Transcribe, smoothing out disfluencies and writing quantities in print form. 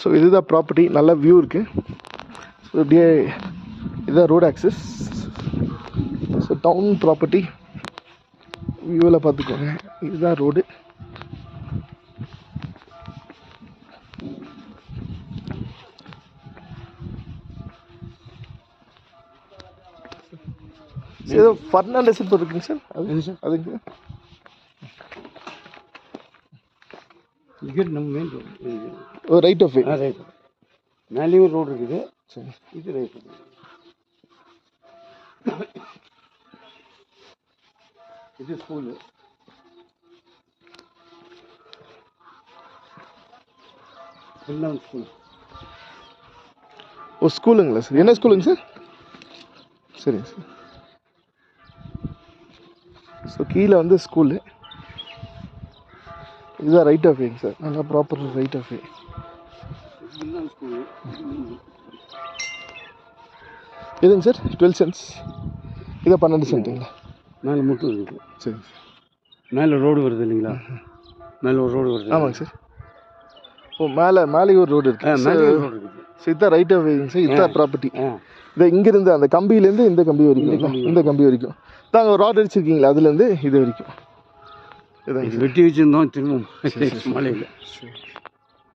So இதுதான் property, நல்ல view இருக்குது. ஸோ இப்படியே இதுதான் road access. So town property வியூவில் பார்த்துக்கோங்க. இதுதான் ரோடு. ஏதோ ஃபர்னாண்டஸ் இருக்குங்க சார். அது சார் அதுங்க நம்ம மெயின் ரோடு. ஓ, ரைட் ஆஃப் வே. ரைட். மேலேயும் ரோடு இருக்குது. சரி, இது ரைட். இது ஸ்கூலு. ஸ்கூல். ஓ, ஸ்கூலுங்களா சார்? என்ன ஸ்கூலுங்க சார்? சரிங்க சார். ஸோ கீழே வந்து ஸ்கூலு. இதுதான் ரைட் ஆஃப் வேங்க சார். நல்லா ப்ராப்பர் ரைட் ஆஃப் வே. எதுங்க சார்? 12 சென்ட்ஸ். இதான் 12 சென்ட்டுங்களா? மேலே மட்டும் இருக்குது. சரி. மேலே ரோடு வருது இல்லைங்களா? மேலே ஒரு ரோடு வருது. ஆமாங்க சார். ஓ, மேலே ஒரு ரோடு இருக்குது. மேலே ரோடு இருக்குது. ஸோ இதுதான் ரைட் ஆஃப் வேங்க சார். இதுதான் ப்ராப்பர்ட்டி. இதை இங்கேருந்து அந்த கம்பியிலேருந்து இந்த கம்பி வரைக்கும், இந்த கம்பி வரைக்கும் தாங்க ஒரு ரோடு அடிச்சிருக்கீங்களா? அதுலேருந்து இது வரைக்கும் வெட்டி வச்சுருந்தோம் திரும்ப மலையில்.